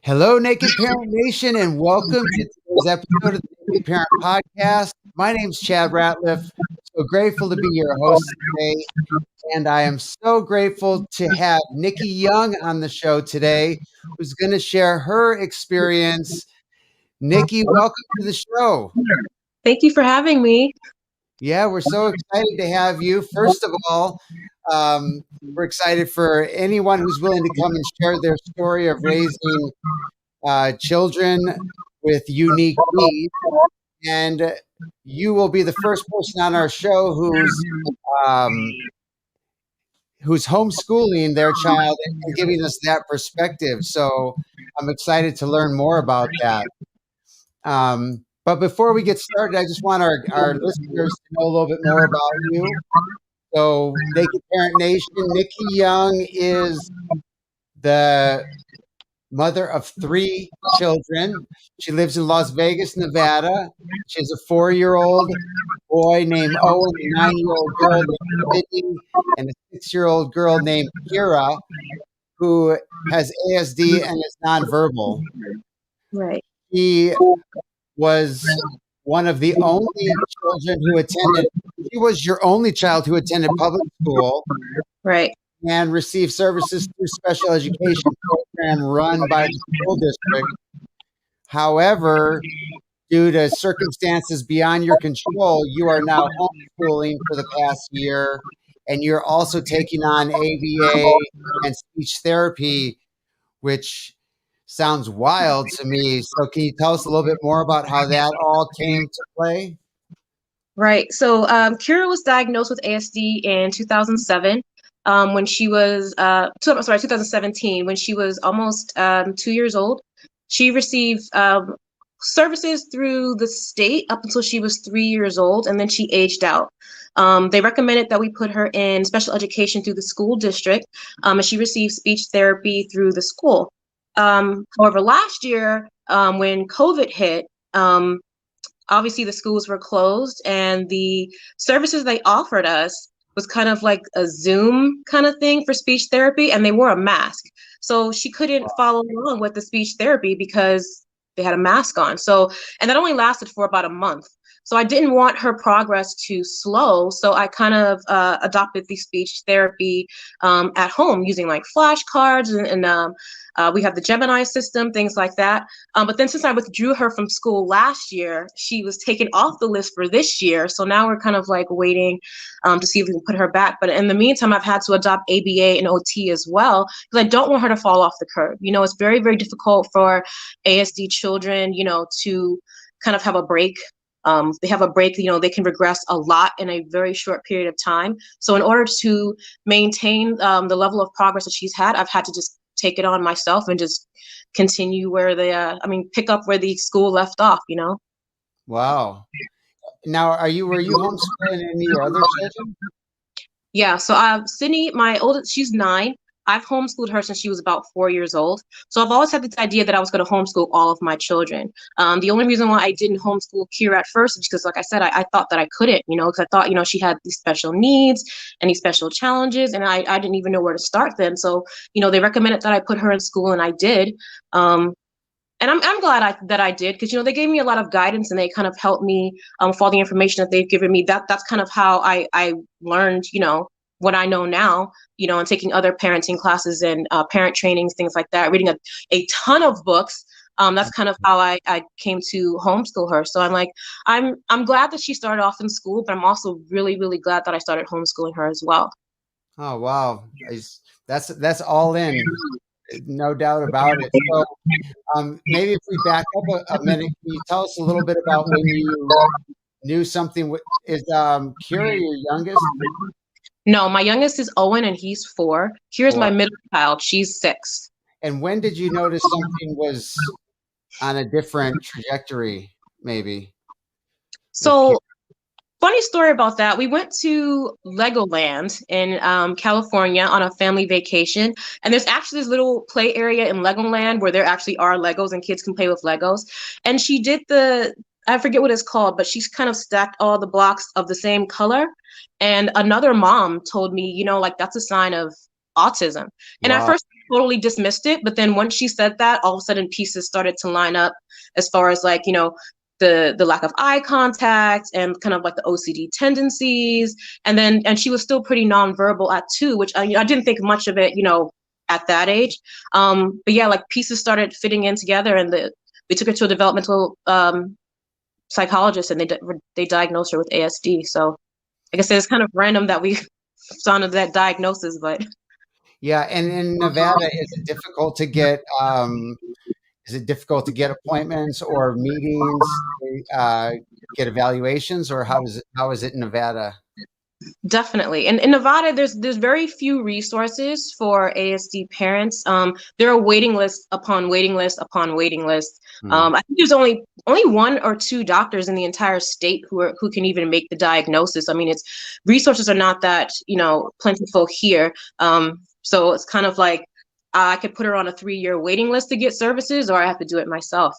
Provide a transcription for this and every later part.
Hello, Naked Parent Nation, and welcome to today's episode of the Naked Parent Podcast. My name's Chad Ratliff. So grateful to be your host today, and I am so grateful to have Nikki Young on the show today, who's going to share her experience. Nikki, welcome to the show. Thank you for having me. Yeah, we're so excited to have you. First of all, we're excited for anyone who's willing to come and share their story of raising children with unique needs. And you will be the first person on our show um, who's homeschooling their child and giving us that perspective. So I'm excited to learn more about that. But before we get started, I just want our listeners to know a little bit more about you. So, Naked Parent Nation, Nikki Young is the mother of 3 children. She lives in Las Vegas, Nevada. She has a 4-year-old boy named Owen, a 9-year-old girl named Whitney, and a 6-year-old girl named Kira, who has ASD and is nonverbal. Right. She was one of the only children who attended. She was your only child who attended public school. Right. And received services through special education program run by the school district. However, due to circumstances beyond your control, you are now homeschooling for the past year, and you're also taking on ABA and speech therapy, which sounds wild to me. So can you tell us a little bit more about how that all came to play? Right. So Kira was diagnosed with ASD in 2007. When she was, 2017, when she was almost 2 years old. She received services through the state up until she was 3 years old, and then she aged out. They recommended that we put her in special education through the school district, and she received speech therapy through the school. However, last year, when COVID hit, obviously the schools were closed, and the services they offered us was kind of like a Zoom kind of thing for speech therapy, and they wore a mask. So she couldn't follow along with the speech therapy because they had a mask on. So, and that only lasted for about a month. So I didn't want her progress to slow. So I kind of adopted the speech therapy at home using like flashcards and we have the Gemini system, things like that. But then since I withdrew her from school last year, she was taken off the list for this year. So now we're kind of like waiting to see if we can put her back. But in the meantime, I've had to adopt ABA and OT as well, because I don't want her to fall off the curb. You know, it's very, very difficult for ASD children, you know, to kind of have a break. They have a break, you know, they can regress a lot in a very short period of time. So in order to maintain the level of progress that she's had, I've had to just take it on myself and just continue where pick up where the school left off, you know? Wow. Now, were you homeschooling any of your other children? Yeah, so Sydney, my oldest, she's 9. I've homeschooled her since she was about 4 years old. So I've always had this idea that I was going to homeschool all of my children. The only reason why I didn't homeschool Kira at first is because, like I said, I thought that I couldn't, you know, because I thought, you know, she had these special needs and these special challenges, and I didn't even know where to start them. So, you know, they recommended that I put her in school, and I did. And I'm glad that I did, because, you know, they gave me a lot of guidance, and they kind of helped me with all the information that they've given me. That's kind of how I learned, you know, what I know now, you know, and taking other parenting classes and parent trainings, things like that, reading a ton of books. That's kind of how I came to homeschool her. So I'm glad that she started off in school, but I'm also really, really glad that I started homeschooling her as well. Oh, wow. That's all in. No doubt about it. So maybe if we back up a minute, can you tell us a little bit about when you knew something? Is Kira your youngest? No, my youngest is Owen, and he's 4. Kira's my middle child. She's 6. And when did you notice something was on a different trajectory, maybe? So, funny story about that. We went to Legoland in California on a family vacation. And there's actually this little play area in Legoland where there actually are Legos and kids can play with Legos. And she did I forget what it's called, but she's kind of stacked all the blocks of the same color. And another mom told me, you know, like, that's a sign of autism. And Wow. at first totally dismissed it. But then once she said that, all of a sudden pieces started to line up as far as like, the lack of eye contact and kind of like the OCD tendencies. And she was still pretty nonverbal at 2, which I didn't think much of it, at that age. But yeah, like pieces started fitting in together, and we took her to a developmental psychologist, and they diagnosed her with ASD. So like I said, it's kind of random that we found that diagnosis, but Yeah, and in Nevada, is it difficult to get appointments or meetings, uh, get evaluations, or how is it in Nevada? definitely. And in Nevada, there's very few resources for ASD parents. There are waiting lists upon waiting list upon waiting list. Hmm. I think there's only 1 or 2 doctors in the entire state who can even make the diagnosis. I mean, it's resources are not that plentiful here. So it's kind of like I could put her on a 3-year waiting list to get services, or I have to do it myself.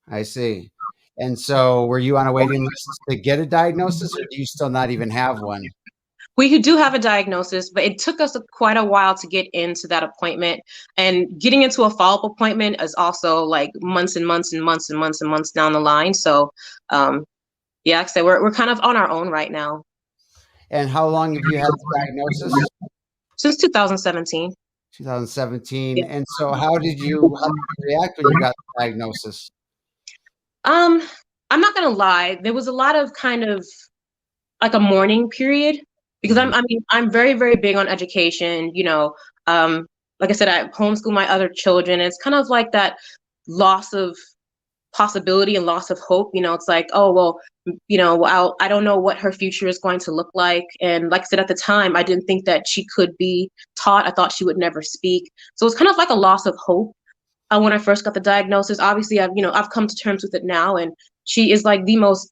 I see. And so, were you on a waiting list to get a diagnosis, or do you still not even have one? We do have a diagnosis, but it took us quite a while to get into that appointment. And getting into a follow-up appointment is also like months and months and months and months and months down the line. So, yeah, like I said, we're kind of on our own right now. And how long have you had the diagnosis? Since 2017. 2017. Yeah. And so, how did you react when you got the diagnosis? Um, I'm not gonna lie, there was a lot of kind of like a mourning period, because Mhm. I'm very, very big on education. Like I said, I homeschool my other children. It's kind of like that loss of possibility and loss of hope. It's like, oh well, I don't know what her future is going to look like. And like I said, at the time, I didn't think that she could be taught. I thought she would never speak. So it's kind of like a loss of hope. When I first got the diagnosis, obviously I've come to terms with it now, and she is like the most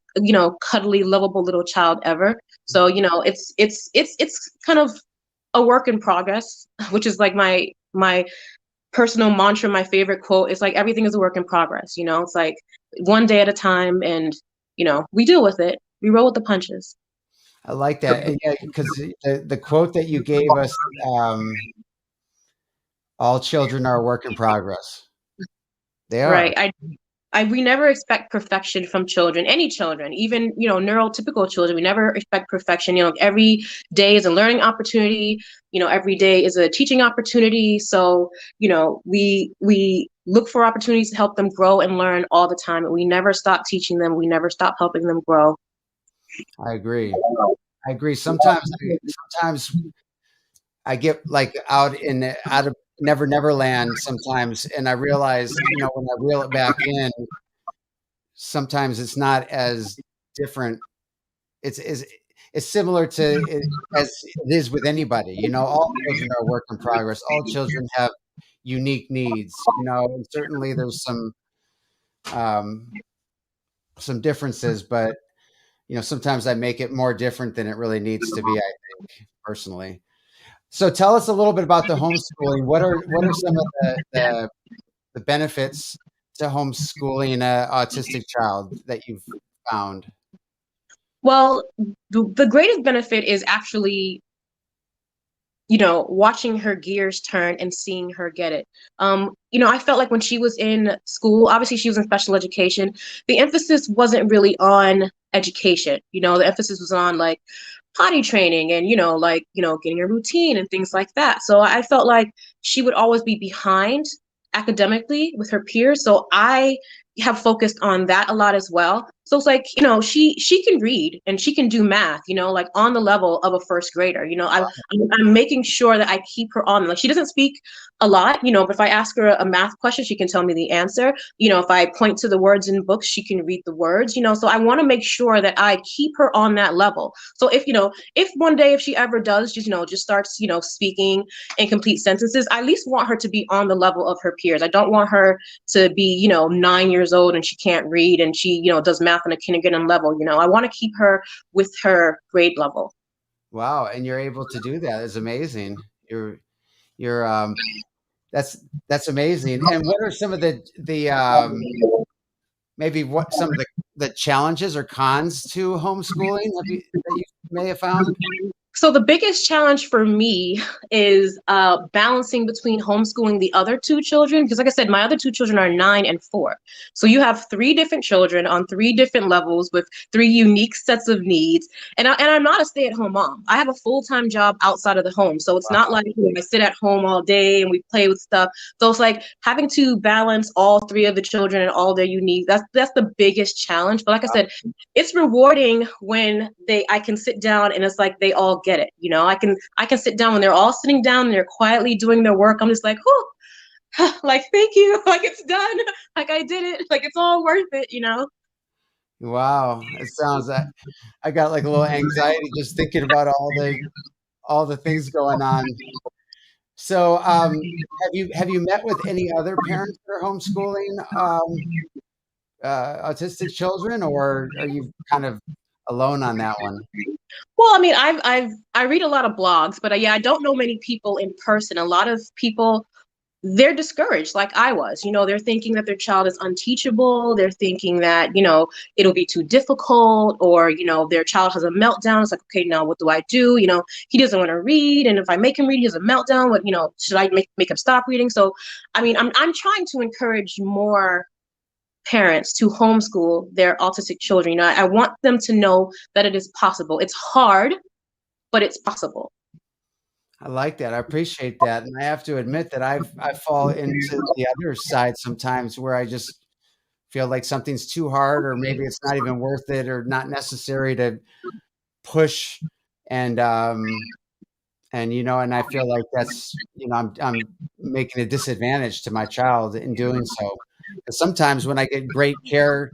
cuddly, lovable little child ever. So it's kind of a work in progress, which is like my personal mantra. My favorite quote is like, everything is a work in progress. It's like one day at a time, and we deal with it. We roll with the punches. I like that. And yeah, because the quote that you gave us, um, all children are a work in progress. They are. Right. We never expect perfection from children, any children, even, neurotypical children. We never expect perfection. Every day is a learning opportunity. Every day is a teaching opportunity. So, we look for opportunities to help them grow and learn all the time. And we never stop teaching them. We never stop helping them grow. I agree. I agree. Sometimes I get like out of Never Land sometimes, and I realize, when I reel it back in, sometimes it's not as different. It's similar to it as it is with anybody. All children are a work in progress. All children have unique needs. And certainly there's um, some differences, but sometimes I make it more different than it really needs to be. I think personally. So tell us a little bit about the homeschooling. What are some of the benefits to homeschooling an autistic child that you've found? Well, the greatest benefit is actually watching her gears turn and seeing her get it. I felt like when she was in school, obviously she was in special education, the emphasis wasn't really on education. The emphasis was on like potty training and, getting a routine and things like that. So I felt like she would always be behind academically with her peers. So I have focused on that a lot as well. So it's like, she can read and she can do math, like on the level of a first grader. I'm making sure that I keep her on. Like she doesn't speak a lot, but if I ask her a math question, she can tell me the answer. If I point to the words in books, she can read the words, so I want to make sure that I keep her on that level. So if one day, if she ever does just starts, speaking in complete sentences, I at least want her to be on the level of her peers. I don't want her to be, 9 years old and she can't read and she, does math on a kindergarten level. I want to keep her with her grade level. Wow, and you're able to do that. It's amazing. You're that's amazing. And what are some of the maybe what some of the challenges or cons to homeschooling that you may have found? So the biggest challenge for me is balancing between homeschooling the other two children, because like I said, my other two children are 9 and 4. So you have three different children on three different levels with three unique sets of needs. And I'm not a stay-at-home mom. I have a full-time job outside of the home. So it's not like I sit at home all day and we play with stuff. So it's like having to balance all three of the children and all their unique. That's the biggest challenge. But like I said, it's rewarding when I can sit down and it's like they all get it. I can sit down when they're all sitting down and they're quietly doing their work. I'm just like, oh, like thank you, like it's done, like I did it, like it's all worth it. Wow, it sounds that I got like a little anxiety just thinking about all the things going on. So, have you met with any other parents that are homeschooling autistic children, or are you kind of alone on that one? Well, I mean, I read a lot of blogs, but yeah, I don't know many people in person. A lot of people, they're discouraged like I was. They're thinking that their child is unteachable. They're thinking that, it'll be too difficult, or, their child has a meltdown. It's like, okay, now what do I do? He doesn't want to read. And if I make him read, he has a meltdown. Should I make him stop reading? So, I mean, I'm trying to encourage more parents to homeschool their autistic children. I want them to know that it is possible. It's hard, but it's possible. I like that. I appreciate that, and I have to admit that I fall into the other side sometimes where I just feel like something's too hard, or maybe it's not even worth it, or not necessary to push, and and I feel like that's I'm making a disadvantage to my child in doing so. 'Cause sometimes when I get great care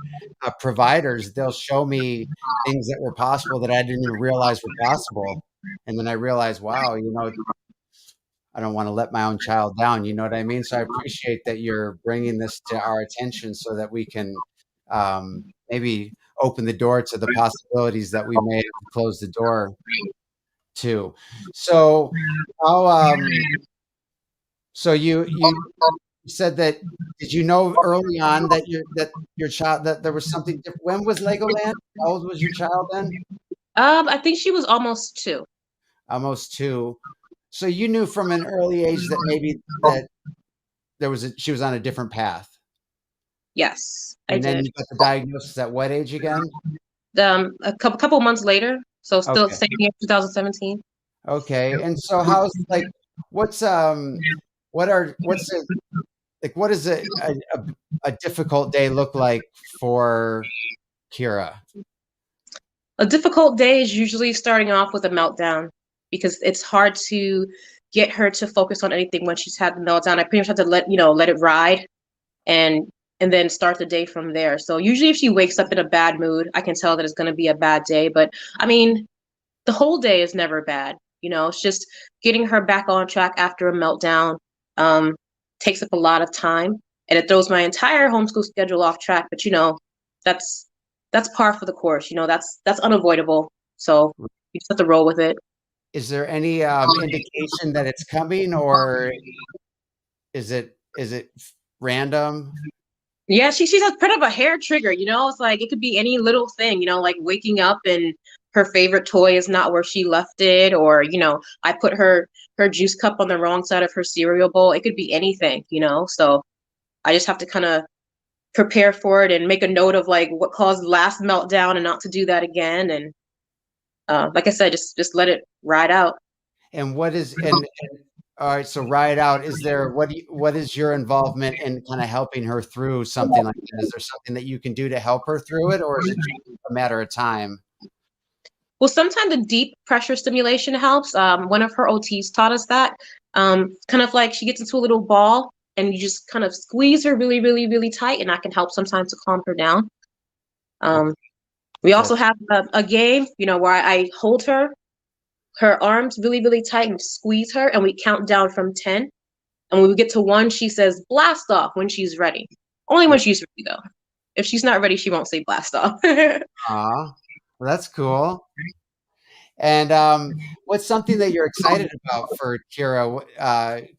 providers, they'll show me things that were possible that I didn't even realize were possible, and then I realize, wow, I don't want to let my own child down. You know what I mean? So I appreciate that you're bringing this to our attention so that we can maybe open the door to the possibilities that we may have to close the door to. So, how, so you said that, did you know early on that your child, that there was something different? When was Legoland? How old was your child then? I think she was almost 2. Almost two. So you knew from an early age that maybe that she was on a different path. Yes, I And then did. you got the diagnosis at what age again? A couple months later, so still Okay. same year, 2017. Okay. And so how's like what's what's a like what does a difficult day look like for Kira? A difficult day is usually starting off with a meltdown because it's hard to get her to focus on anything when she's had the meltdown. I pretty much have to let it ride and then start the day from there. So usually if she wakes up in a bad mood, I can tell that it's going to be a bad day. But I mean, the whole day is never bad. It's just getting her back on track after a meltdown um, takes up a lot of time, and it throws my entire homeschool schedule off track. But that's that's par for the course. That's unavoidable. So you just have to roll with it. Is there any indication that it's coming, or is it random? Yeah, she's a kind of a hair trigger. It's like it could be any little thing. Like waking up and her favorite toy is not where she left it, or I put her juice cup on the wrong side of her cereal bowl. It could be anything. So I just have to kind of prepare for it and make a note of like what caused the last meltdown and not to do that again. And like I said, just let it ride out. And what is and all right, so ride out. Is there what is your involvement in kind of helping her through something like that? Is there something that you can do to help her through it, or is it just a matter of time? Well, sometimes the deep pressure stimulation helps. One of her OTs taught us that. Kind of like she gets into a little ball and you just kind of squeeze her really, really, really tight, and that can help sometimes to calm her down. Okay, Um, we good. also have a game, where I hold her arms really, really tight and squeeze her, and we count down from 10. And when we get to 1, she says blast off when she's ready. Only when she's ready, though. If she's not ready, she won't say blast off. Aw, well, that's cool. And what's something that you're excited about for Kira,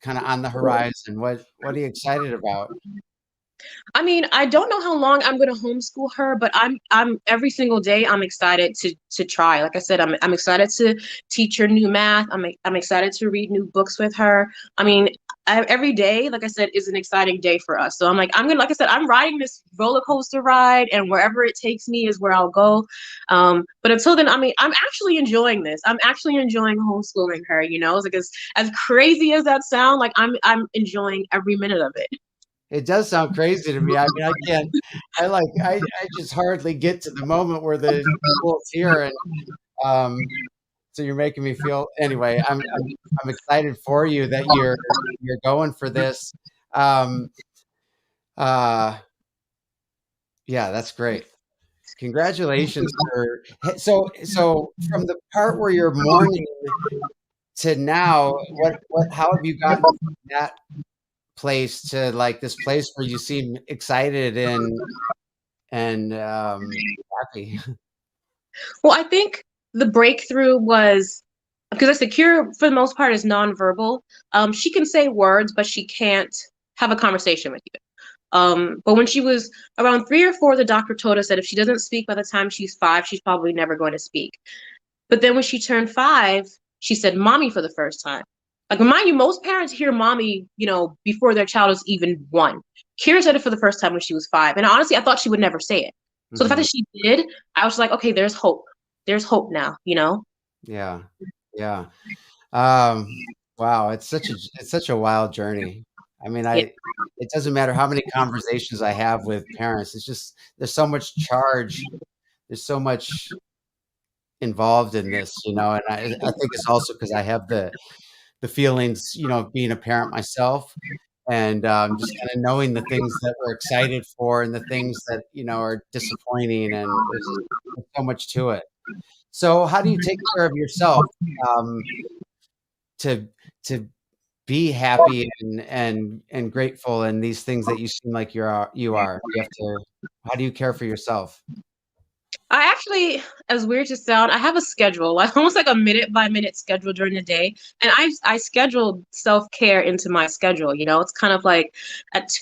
kind of on the horizon? What are you excited about? I mean, I don't know how long I'm going to homeschool her, but I'm every single day I'm excited to try. Like I said, I'm excited to teach her new math. I'm excited to read new books with her. I mean, every day, like I said, is an exciting day for us. So I'm like, like I said, I'm riding this roller coaster ride, and wherever it takes me is where I'll go. But until then, I mean, I'm actually enjoying this. I'm actually enjoying homeschooling her. You know, it's like as crazy as that sounds, like I'm enjoying every minute of it. It does sound crazy to me. I mean, I can't. I just hardly get to the moment where the school's here, and um, so you're making me feel. Anyway, I'm excited for you that you're going for this. Um, uh, yeah, that's great. Congratulations for so from the part where you're mourning to now, what how have you gotten from that place to like this place where you seem excited and happy? Well, I think the breakthrough was because I said Kira, for the most part, is nonverbal. She can say words, but she can't have a conversation with you. But when she was around 3 or 4, the doctor told us that if she doesn't speak by the time she's 5, she's probably never going to speak. But then when she turned 5, she said mommy for the first time. Like, remind you, most parents hear mommy, before their child is even 1. Kira said it for the first time when she was 5. And honestly, I thought she would never say it. So the fact Mhm. that she did, I was like, okay, there's hope. There's hope now, Yeah. Yeah. Um, wow, it's such a wild journey. I mean, Yeah. it doesn't matter how many conversations I have with parents. It's just there's so much charge. There's so much involved in this, and I think it's also because I have the feelings, being a parent myself, and just kind of knowing the things that we're excited for and the things that are disappointing, and there's so much to it. So, how do you take care of yourself um, to to be happy and grateful and these things that you seem like you are? You have to. How do you care for yourself? I actually, as weird as sound, I have a schedule, like almost like a minute by minute schedule during the day, and I scheduled self care into my schedule. It's kind of like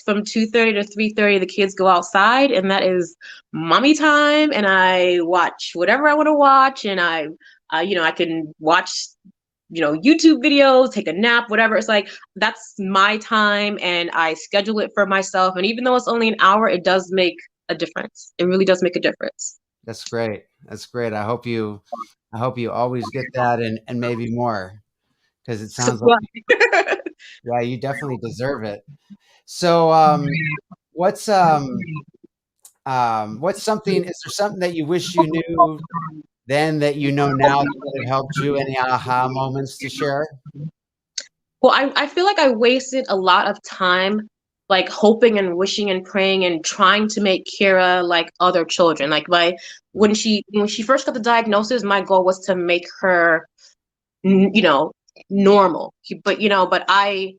from 2:30 to 3:30, the kids go outside, and that is mommy time, and I watch whatever I want to watch, and I can watch YouTube videos, take a nap, whatever. It's like that's my time, and I schedule it for myself. And even though it's only an hour, it does make a difference. It really does make a difference. That's great. That's great. I hope you always get that and maybe more because it So, sounds like yeah. yeah, you definitely deserve it. So what's what's something is there something that you wish you knew then that you know now that would have helped you? Any aha moments to share? Well, I feel like I wasted a lot of time like hoping and wishing and praying and trying to make Kira like other children. Like when she first got the diagnosis, my goal was to make her you know normal. But I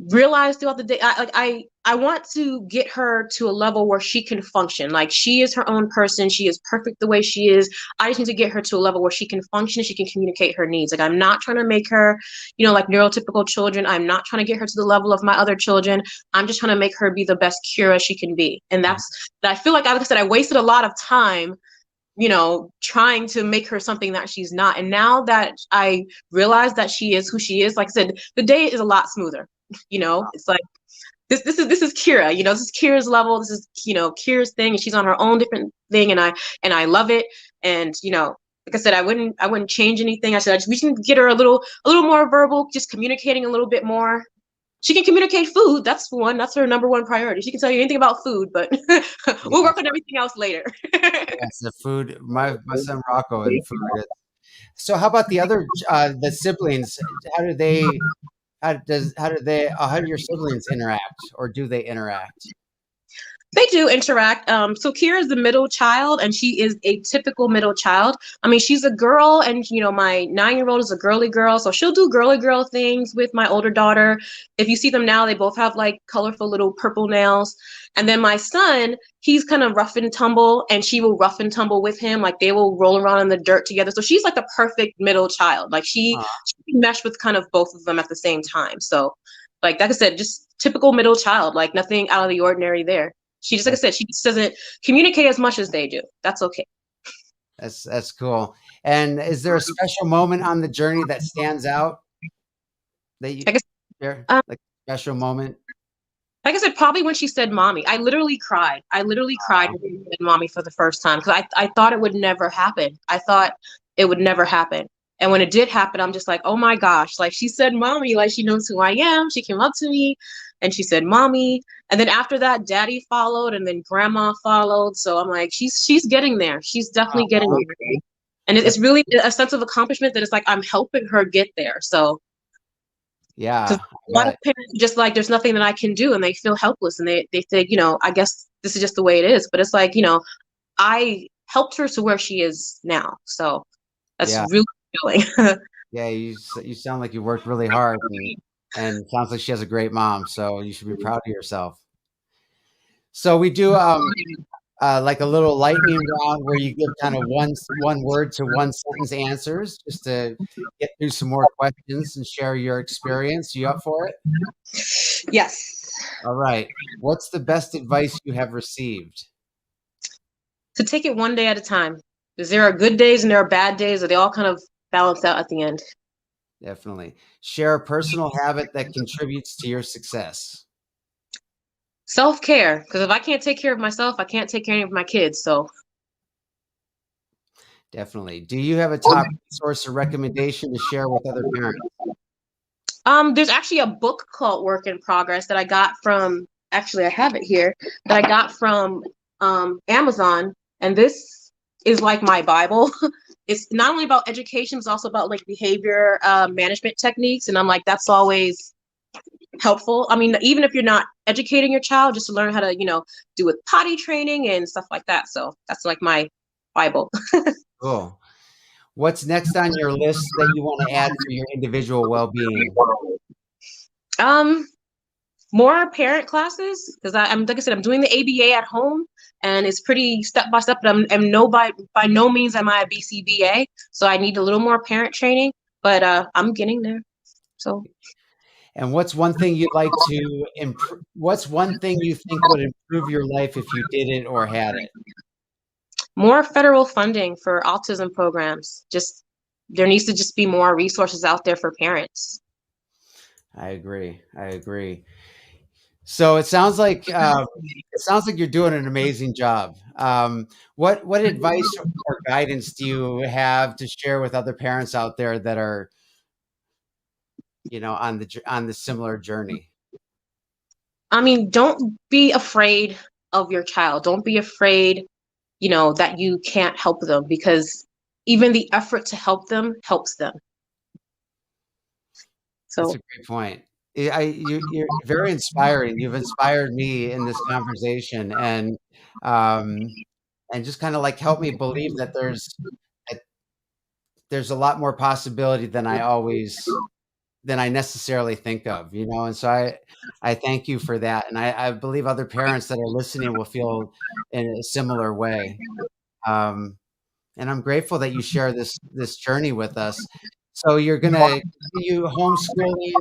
realize throughout the day I want to get her to a level where she can function, like she is her own person, she is perfect the way she is. I just need to get her to a level where she can function, she can communicate her needs. Like, I'm not trying to make her like neurotypical children. I'm not trying to get her to the level of my other children. I'm just trying to make her be the best Kira she can be. And that's that. I feel like I said, I wasted a lot of time trying to make her something that she's not. And now that I realize that she is who she is, like I said, the day is a lot smoother. It's like this is Kira. This is Kira's level. This is Kira's thing, and she's on her own different thing, and I love it. And like I said, I wouldn't change anything. I said we can get her a little more verbal, just communicating a little bit more. She can communicate food. That's one. That's her number one priority. She can tell you anything about food, but we'll Yes, work on everything else later. yes, the food. My son Rocco and food. So how about the siblings? How do they how do your siblings interact, or do they interact? They do interact. So Kira is the middle child, and she is a typical middle child. I mean, she's a girl, and my 9-year-old is a girly girl, so she'll do girly girl things with my older daughter. If you see them now, they both have like colorful little purple nails. And then my son, he's kind of rough and tumble, and she will rough and tumble with him. Like, they will roll around in the dirt together. So she's like the perfect middle child. Like, she can mesh with kind of both of them at the same time. So Like I said, just typical middle child, like nothing out of the ordinary there. She just, like I said, she just doesn't communicate as much as they do. That's okay. That's cool. And is there a special moment on the journey that stands out that you I guess, share? um, Like a special moment? like I said, probably when she said mommy. I literally cried. I literally cried when she said mommy for the first time because I thought it would never happen. I thought it would never happen. And when it did happen, I'm just like, oh my gosh, like she said mommy, like she knows who I am. She came up to me and she said mommy. And then after that, daddy followed and then grandma followed. So I'm like, she's getting there. She's definitely getting there. And That's it's really a sense of accomplishment that it's like I'm helping her get there. So yeah, because I a lot of bet. parents just like there's nothing that I can do and they feel helpless and they think, I guess this is just the way it is. But it's like, I helped her to where she is now. So that's Yeah. really fulfilling. Yeah, you sound like you worked really hard, and it sounds like she has a great mom, so you should be proud of yourself. So we do like a little lightning round where you give kind of one word to one sentence answers just to get through some more questions and share your experience. You up for it? Yes. All right. What's the best advice you have received? To take it one day at a time. Because there are good days and there are bad days, or they all kind of balance out at the end. Definitely. Share a personal habit that contributes to your success. Self-care. Because if I can't take care of myself, I can't take care of my kids. So Definitely. Do you have a top resource or recommendation to share with other parents? there's actually a book called Work in Progress that I got from, actually I have it here, that I got from Amazon. And this is like my Bible. It's not only about education, it's also about like behavior management techniques. And I'm like, that's always helpful. I mean, even if you're not educating your child, just to learn how to, do with potty training and stuff like that. So that's like my Bible. Cool. What's next on your list that you want to add for your individual well-being? Um, More parent classes because I'm like I said, I'm doing the ABA at home and it's pretty step by step. But I'm no by no means am I a BCBA, so I need a little more parent training. But I'm getting there. So And what's one thing you'd like to improve? What's one thing you think would improve your life if you did it or had it? more federal funding for autism programs. Just there needs to just be more resources out there for parents. I agree. I agree. So it sounds like you're doing an amazing job. What advice or guidance do you have to share with other parents out there that are, on the similar journey? I mean, don't be afraid of your child. Don't be afraid, that you can't help them because even the effort to help them helps them. That's So, a great point. You're very inspiring. You've inspired me in this conversation, um, and just kind of like help me believe that there's a lot more possibility than I necessarily think of, and so I thank you for that, and I believe other parents that are listening will feel in a similar way. Um, and I'm grateful that you share this journey with us. So you're gonna continue homeschooling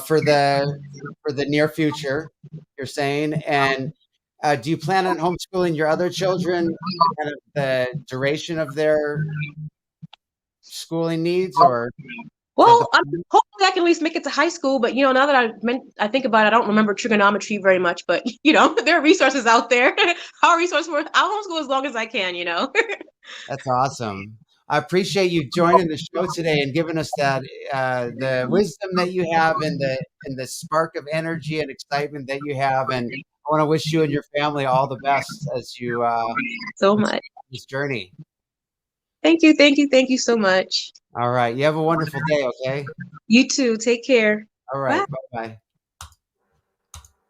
for the near future, you're saying, and do you plan on homeschooling your other children, kind of the duration of their schooling needs, or is that the well, hopefully I can at least make it to high school. But now that I think about it, I don't remember trigonometry very much. But there are resources out there. Our resource for I'll homeschool as long as I can. That's awesome. I appreciate you joining the show today and giving us that the wisdom that you have and the spark of energy and excitement that you have. And I want to wish you and your family all the best as you So continue much. on this journey. Thank you, thank you, thank you so much. All right. You have a wonderful day. Okay. You too. Take care. All Bye. right. Bye bye.